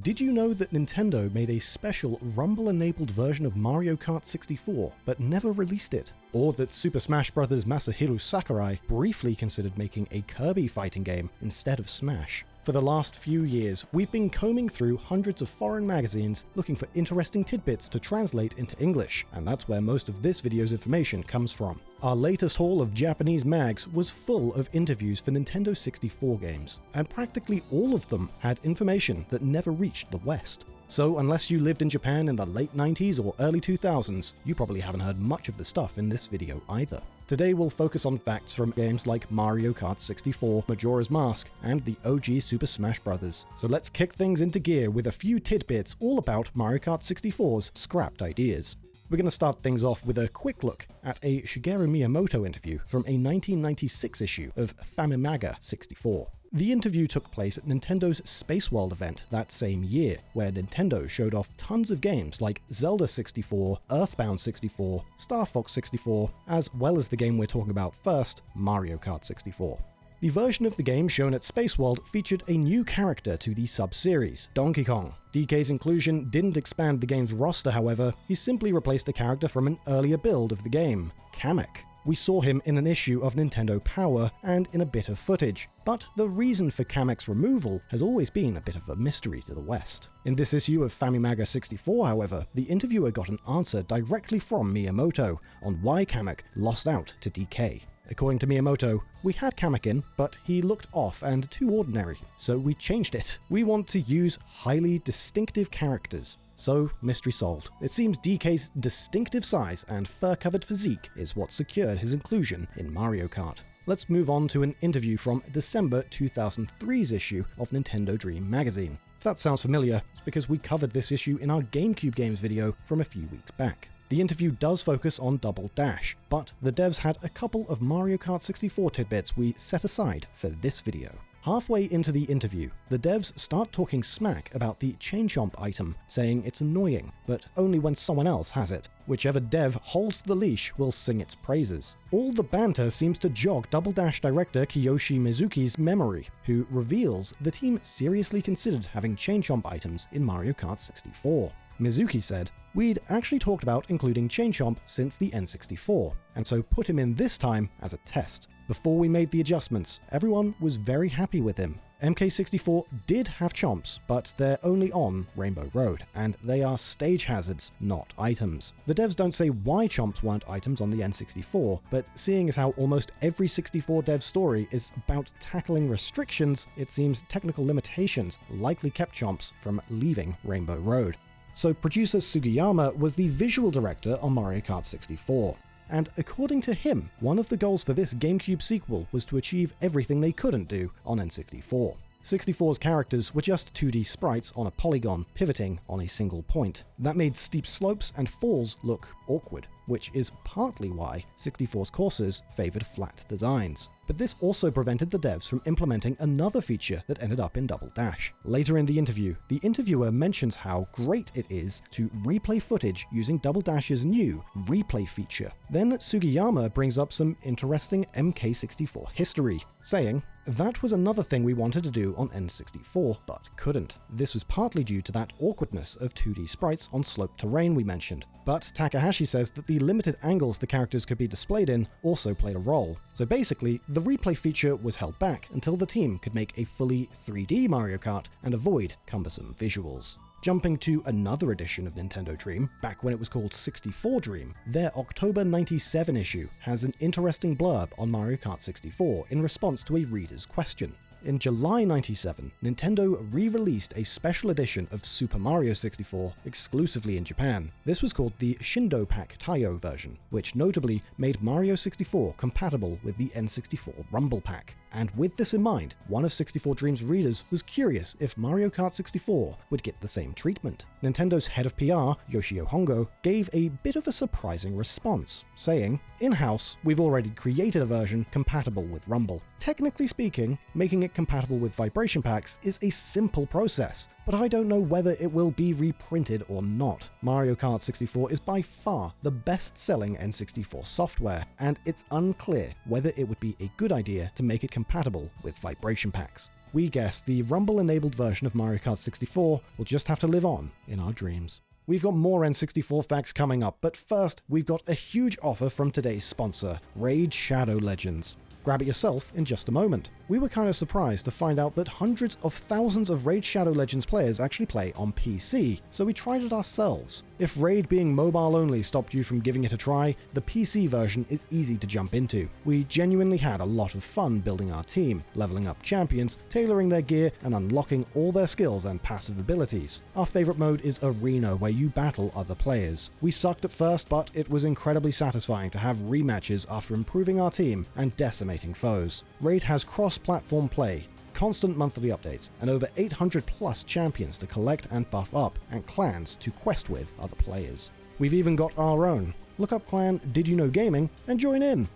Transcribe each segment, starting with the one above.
Did you know that Nintendo made a special Rumble-enabled version of Mario Kart 64, but never released it? Or that Super Smash Bros. Masahiro Sakurai briefly considered making a Kirby fighting game instead of Smash? For the last few years, we've been combing through hundreds of foreign magazines looking for interesting tidbits to translate into English, and that's where most of this video's information comes from. Our latest haul of Japanese mags was full of interviews for Nintendo 64 games, and practically all of them had information that never reached the West. So unless you lived in Japan in the late 90s or early 2000s, you probably haven't heard much of the stuff in this video either. Today we'll focus on facts from games like Mario Kart 64, Majora's Mask, and the OG Super Smash Bros. So let's kick things into gear with a few tidbits all about Mario Kart 64's scrapped ideas. We're going to start things off with a quick look at a Shigeru Miyamoto interview from a 1996 issue of Famimaga 64. The interview took place at Nintendo's Space World event that same year, where Nintendo showed off tons of games like Zelda 64, Earthbound 64, Star Fox 64, as well as the game we're talking about first, Mario Kart 64. The version of the game shown at Space World featured a new character to the sub-series, Donkey Kong. DK's inclusion didn't expand the game's roster, however, he simply replaced a character from an earlier build of the game, Kamek. We saw him in an issue of Nintendo Power and in a bit of footage, but the reason for Kamek's removal has always been a bit of a mystery to the West. In this issue of Famimaga 64, however, the interviewer got an answer directly from Miyamoto on why Kamek lost out to DK. According to Miyamoto, we had Kamek in, but he looked off and too ordinary, so we changed it. We want to use highly distinctive characters. So, mystery solved. It seems DK's distinctive size and fur-covered physique is what secured his inclusion in Mario Kart. Let's move on to an interview from December 2003's issue of Nintendo Dream magazine. If that sounds familiar, it's because we covered this issue in our GameCube games video from a few weeks back. The interview does focus on Double Dash, but the devs had a couple of Mario Kart 64 tidbits we set aside for this video. Halfway into the interview, the devs start talking smack about the Chain Chomp item, saying it's annoying, but only when someone else has it. Whichever dev holds the leash will sing its praises. All the banter seems to jog Double Dash director Kiyoshi Mizuki's memory, who reveals the team seriously considered having Chain Chomp items in Mario Kart 64. Mizuki said, "We'd actually talked about including Chain Chomp since the N64, and so put him in this time as a test. Before we made the adjustments, everyone was very happy with him. MK64 did have chomps, but they're only on Rainbow Road, and they are stage hazards, not items. The devs don't say why chomps weren't items on the N64, but seeing as how almost every 64 dev story is about tackling restrictions, it seems technical limitations likely kept chomps from leaving Rainbow Road." So producer Sugiyama was the visual director on Mario Kart 64. And according to him, one of the goals for this GameCube sequel was to achieve everything they couldn't do on N64. 64's characters were just 2D sprites on a polygon pivoting on a single point. That made steep slopes and falls look awkward, which is partly why 64's courses favored flat designs. But this also prevented the devs from implementing another feature that ended up in Double Dash. Later in the interviewer mentions how great it is to replay footage using Double Dash's new replay feature. Then Sugiyama brings up some interesting MK64 history, saying, "That was another thing we wanted to do on N64, but couldn't. This was partly due to that awkwardness of 2D sprites on sloped terrain we mentioned. But Takahashi says that the limited angles the characters could be displayed in also played a role. So basically, the replay feature was held back until the team could make a fully 3D Mario Kart and avoid cumbersome visuals." Jumping to another edition of Nintendo Dream, back when it was called 64 Dream, their October 97 issue has an interesting blurb on Mario Kart 64 in response to a reader's question. In July 97, Nintendo re-released a special edition of Super Mario 64 exclusively in Japan. This was called the Shindo Pack Taiyo version, which notably made Mario 64 compatible with the N64 Rumble Pack. And with this in mind, one of 64 Dream's readers was curious if Mario Kart 64 would get the same treatment. Nintendo's head of PR, Yoshio Hongo, gave a bit of a surprising response, saying, "In-house, we've already created a version compatible with Rumble. Technically speaking, making it compatible with vibration packs is a simple process, but I don't know whether it will be reprinted or not. Mario Kart 64 is by far the best-selling N64 software, and it's unclear whether it would be a good idea to make it compatible with vibration packs." we guess the Rumble-enabled version of Mario Kart 64 will just have to live on in our dreams. We've got more N64 facts coming up, but first, we've got a huge offer from today's sponsor, Raid Shadow Legends. Grab it yourself in just a moment. We were kind of surprised to find out that hundreds of thousands of Raid Shadow Legends players actually play on PC, so we tried it ourselves. If Raid being mobile only stopped you from giving it a try, the PC version is easy to jump into. We genuinely had a lot of fun building our team, leveling up champions, tailoring their gear, and unlocking all their skills and passive abilities. Our favorite mode is Arena, where you battle other players. We sucked at first, but it was incredibly satisfying to have rematches after improving our team and decimating foes. Raid has cross-platform play, constant monthly updates, and over 800 plus champions to collect and buff up, and clans to quest with other players. We've even got our own. Look up clan DidYouKnowGaming and join in!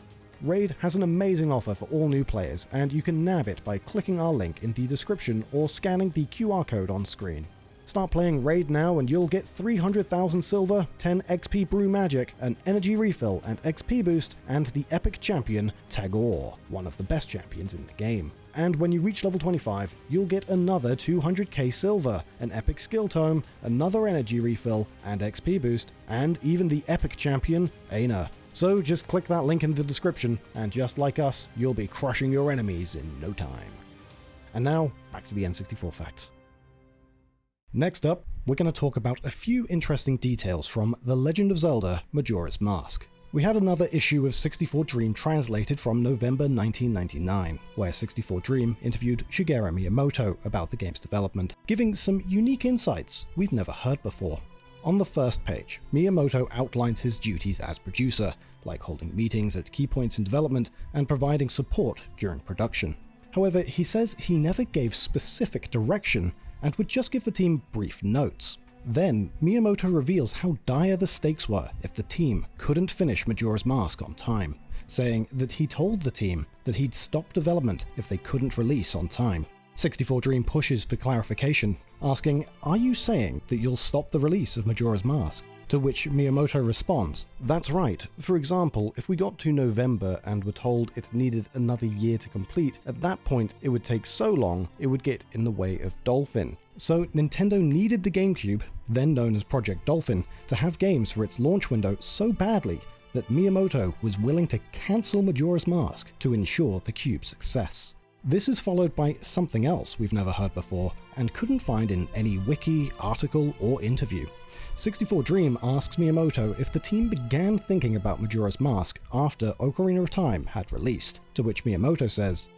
Raid has an amazing offer for all new players, and you can nab it by clicking our link in the description or scanning the QR code on screen. Start playing Raid now and you'll get 300,000 silver, 10 XP brew magic, an energy refill and XP boost, and the epic champion Tagore, one of the best champions in the game. And when you reach level 25, you'll get another 200k silver, an epic skill tome, another energy refill and XP boost, and even the epic champion Aina. So just click that link in the description, and just like us, you'll be crushing your enemies in no time. And now, back to the N64 facts. Next up, we're going to talk about a few interesting details from The Legend of Zelda Majora's Mask. We had another issue of 64 Dream translated from November 1999, where 64 Dream interviewed Shigeru Miyamoto about the game's development, giving some unique insights we've never heard before. On the first page, Miyamoto outlines his duties as producer, like holding meetings at key points in development and providing support during production. However, he says he never gave specific direction and would just give the team brief notes. Then, Miyamoto reveals how dire the stakes were if the team couldn't finish Majora's Mask on time, saying that he told the team that he'd stop development if they couldn't release on time. 64 Dream pushes for clarification, asking, "Are you saying that you'll stop the release of Majora's Mask?" To which Miyamoto responds, "That's right. For example, if we got to November and were told it needed another year to complete, at that point it would take so long it would get in the way of Dolphin. So Nintendo needed the GameCube, then known as Project Dolphin, to have games for its launch window so badly that Miyamoto was willing to cancel Majora's Mask to ensure the Cube's success." This is followed by something else we've never heard before and couldn't find in any wiki, article, or interview. 64 Dream asks Miyamoto if the team began thinking about Majora's Mask after Ocarina of Time had released, to which Miyamoto says,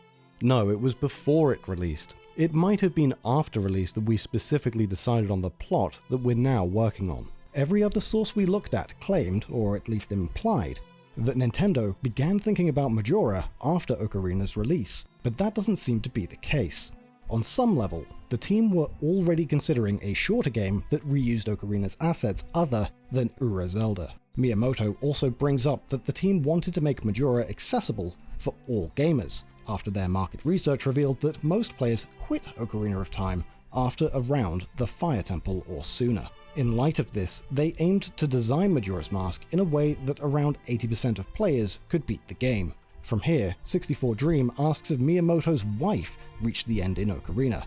"No, it was before it released. It might have been after release that we specifically decided on the plot that we're now working on. Every other source we looked at claimed, or at least implied, that Nintendo began thinking about Majora after Ocarina's release, but that doesn't seem to be the case. On some level, the team were already considering a shorter game that reused Ocarina's assets other than Ura Zelda." Miyamoto also brings up that the team wanted to make Majora accessible for all gamers, after their market research revealed that most players quit Ocarina of Time after around the Fire Temple or sooner. In light of this, they aimed to design Majora's Mask in a way that around 80% of players could beat the game. From here, 64 Dream asks if Miyamoto's wife reached the end in Ocarina,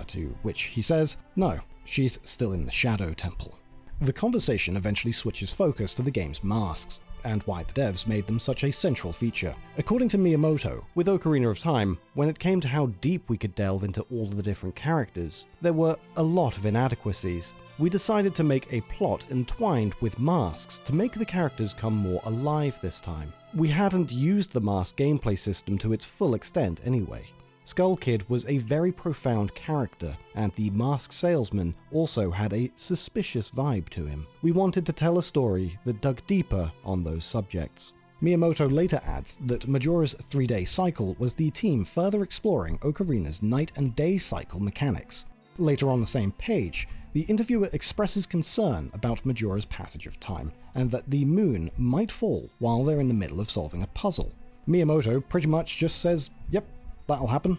to which he says, no, she's still in the Shadow Temple. The conversation eventually switches focus to the game's masks, and why the devs made them such a central feature. According to Miyamoto, with Ocarina of Time, when it came to how deep we could delve into all of the different characters, there were a lot of inadequacies. We decided to make a plot entwined with masks to make the characters come more alive this time. We hadn't used the mask gameplay system to its full extent anyway. Skull Kid was a very profound character, and the mask salesman also had a suspicious vibe to him. We wanted to tell a story that dug deeper on those subjects. Miyamoto later adds that Majora's 3-day cycle was the team further exploring Ocarina's night and day cycle mechanics. Later on the same page, the interviewer expresses concern about Majora's passage of time, and that the moon might fall while they're in the middle of solving a puzzle. Miyamoto pretty much just says, "Yep, that'll happen,"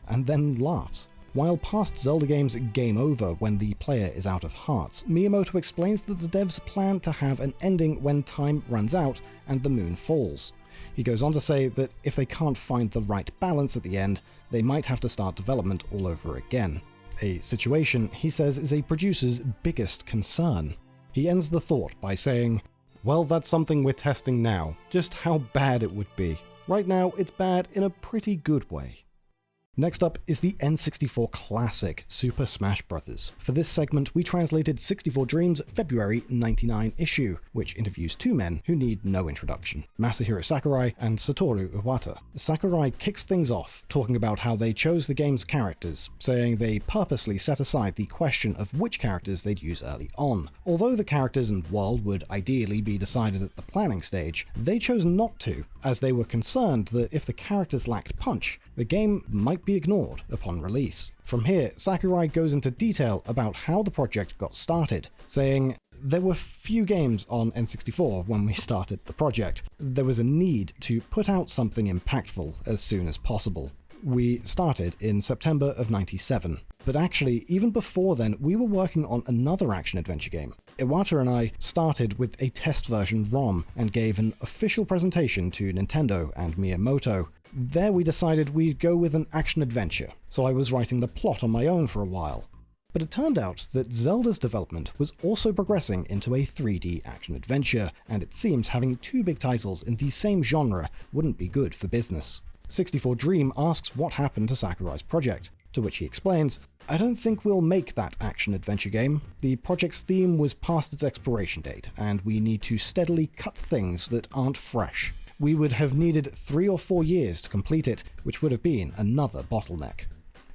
and then laughs. While past Zelda games game over when the player is out of hearts, Miyamoto explains that the devs plan to have an ending when time runs out and the moon falls. He goes on to say that if they can't find the right balance at the end, they might have to start development all over again. A situation, he says, is a producer's biggest concern. He ends the thought by saying, "Well, that's something we're testing now, just how bad it would be. Right now, it's bad in a pretty good way." Next up is the N64 classic, Super Smash Bros. For this segment, we translated 64 Dreams' February '99 issue, which interviews two men who need no introduction, Masahiro Sakurai and Satoru Iwata. Sakurai kicks things off, talking about how they chose the game's characters, saying they purposely set aside the question of which characters they'd use early on. Although the characters and world would ideally be decided at the planning stage, they chose not to, as they were concerned that if the characters lacked punch, the game might be ignored upon release. From here, Sakurai goes into detail about how the project got started, saying, "There were few games on N64 when we started the project. There was a need to put out something impactful as soon as possible. We started in September of '97. But actually, even before then, we were working on another action-adventure game. Iwata and I started with a test version ROM and gave an official presentation to Nintendo and Miyamoto. There we decided we'd go with an action-adventure, so I was writing the plot on my own for a while. But it turned out that Zelda's development was also progressing into a 3D action-adventure, and it seems having two big titles in the same genre wouldn't be good for business." 64 Dream asks what happened to Sakurai's project, to which he explains, "I don't think we'll make that action-adventure game. The project's theme was past its expiration date, and we need to steadily cut things that aren't fresh. We would have needed 3 or 4 years to complete it, which would have been another bottleneck."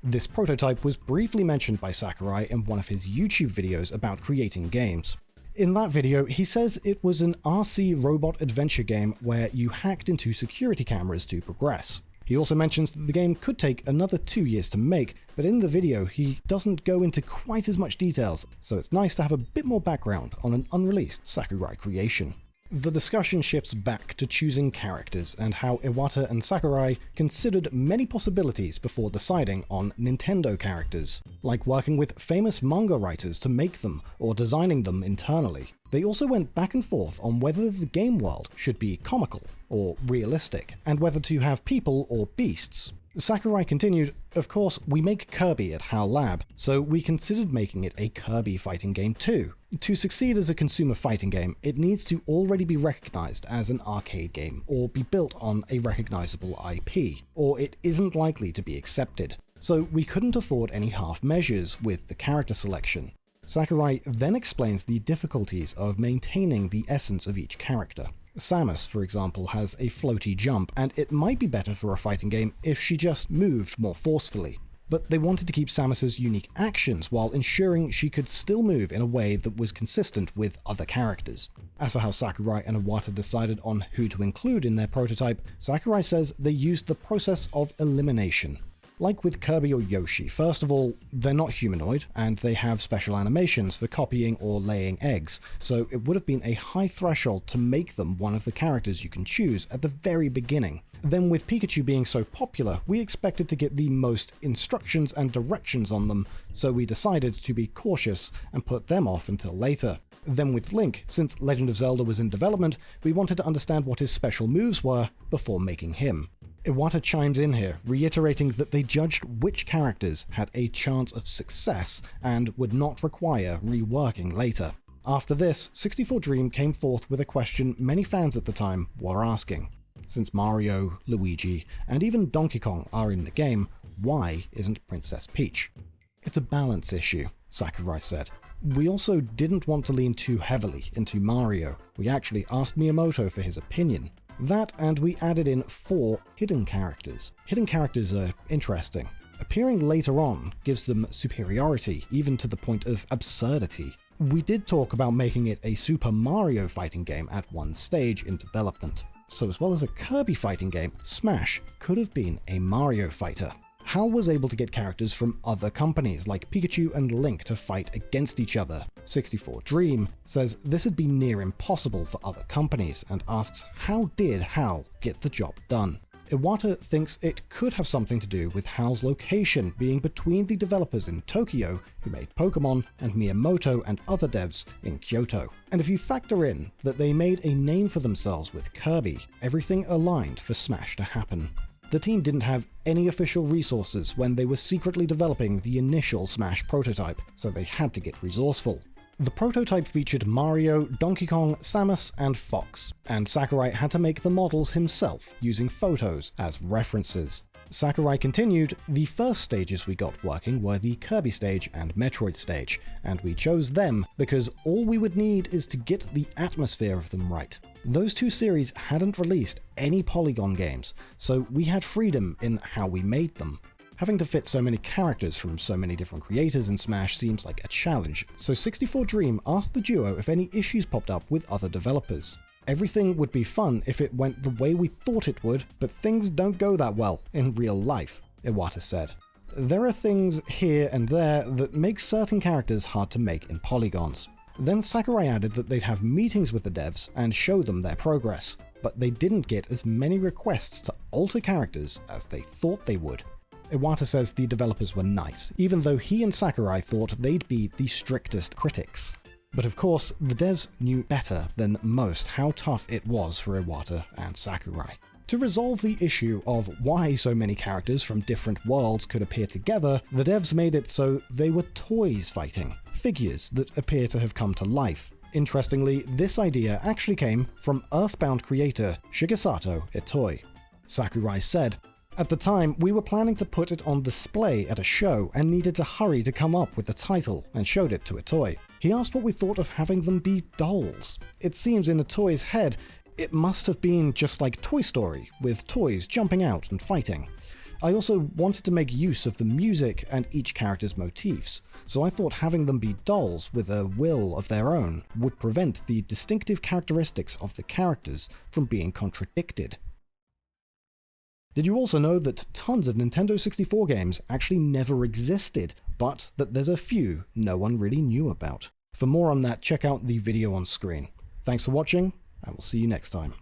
This prototype was briefly mentioned by Sakurai in one of his YouTube videos about creating games. In that video, he says it was an RC robot adventure game where you hacked into security cameras to progress. He also mentions that the game could take another 2 years to make, but in the video he doesn't go into quite as much details, so it's nice to have a bit more background on an unreleased Sakurai creation. The discussion shifts back to choosing characters and how Iwata and Sakurai considered many possibilities before deciding on Nintendo characters, like working with famous manga writers to make them or designing them internally. They also went back and forth on whether the game world should be comical or realistic, and whether to have people or beasts. Sakurai continued, "Of course, we make Kirby at HAL Lab, so we considered making it a Kirby fighting game too. To succeed as a consumer fighting game, it needs to already be recognized as an arcade game, or be built on a recognizable IP, or it isn't likely to be accepted. So we couldn't afford any half measures with the character selection." Sakurai then explains the difficulties of maintaining the essence of each character. Samus, for example, has a floaty jump, and it might be better for a fighting game if she just moved more forcefully. But they wanted to keep Samus's unique actions while ensuring she could still move in a way that was consistent with other characters. As for how Sakurai and Iwata decided on who to include in their prototype, Sakurai says they used the process of elimination. Like with Kirby or Yoshi, first of all, they're not humanoid, and they have special animations for copying or laying eggs, so it would have been a high threshold to make them one of the characters you can choose at the very beginning. Then with Pikachu being so popular, we expected to get the most instructions and directions on them, so we decided to be cautious and put them off until later. Then with Link, since Legend of Zelda was in development, we wanted to understand what his special moves were before making him. Iwata chimes in here, reiterating that they judged which characters had a chance of success and would not require reworking later. After this, 64 Dream came forth with a question many fans at the time were asking. Since Mario, Luigi, and even Donkey Kong are in the game, why isn't Princess Peach? "It's a balance issue," Sakurai said. "We also didn't want to lean too heavily into Mario. We actually asked Miyamoto for his opinion. That, and we added in 4 hidden characters. Hidden characters are interesting. Appearing later on gives them superiority, even to the point of absurdity. We did talk about making it a Super Mario fighting game at one stage in development. So as well as a Kirby fighting game, Smash could have been a Mario fighter." HAL was able to get characters from other companies like Pikachu and Link to fight against each other. 64 Dream says this had been near impossible for other companies and asks how did HAL get the job done. Iwata thinks it could have something to do with HAL's location being between the developers in Tokyo, who made Pokemon, and Miyamoto and other devs in Kyoto. And if you factor in that they made a name for themselves with Kirby, everything aligned for Smash to happen. The team didn't have any official resources when they were secretly developing the initial Smash prototype, so they had to get resourceful. The prototype featured Mario, Donkey Kong, Samus, and Fox, and Sakurai had to make the models himself using photos as references. Sakurai continued, the first stages we got working were the Kirby stage and Metroid stage, and we chose them because all we would need is to get the atmosphere of them right. Those two series hadn't released any polygon games, so we had freedom in how we made them. Having to fit so many characters from so many different creators in Smash seems like a challenge, so 64 Dream asked the duo if any issues popped up with other developers. Everything would be fun if it went the way we thought it would, but things don't go that well in real life, Iwata said. There are things here and there that make certain characters hard to make in polygons. Then Sakurai added that they'd have meetings with the devs and show them their progress, but they didn't get as many requests to alter characters as they thought they would. Iwata says the developers were nice, even though he and Sakurai thought they'd be the strictest critics. But of course, the devs knew better than most how tough it was for Iwata and Sakurai. To resolve the issue of why so many characters from different worlds could appear together, the devs made it so they were toys fighting, figures that appear to have come to life. Interestingly, this idea actually came from Earthbound creator Shigesato Itoi. Sakurai said, "At the time, we were planning to put it on display at a show and needed to hurry to come up with the title, and showed it to Itoi. He asked what we thought of having them be dolls. It seems in Itoi's head, it must have been just like Toy Story, with toys jumping out and fighting. I also wanted to make use of the music and each character's motifs, so I thought having them be dolls with a will of their own would prevent the distinctive characteristics of the characters from being contradicted." Did you also know that tons of Nintendo 64 games actually never existed, but that there's a few no one really knew about? For more on that, check out the video on screen. Thanks for watching, and we'll see you next time.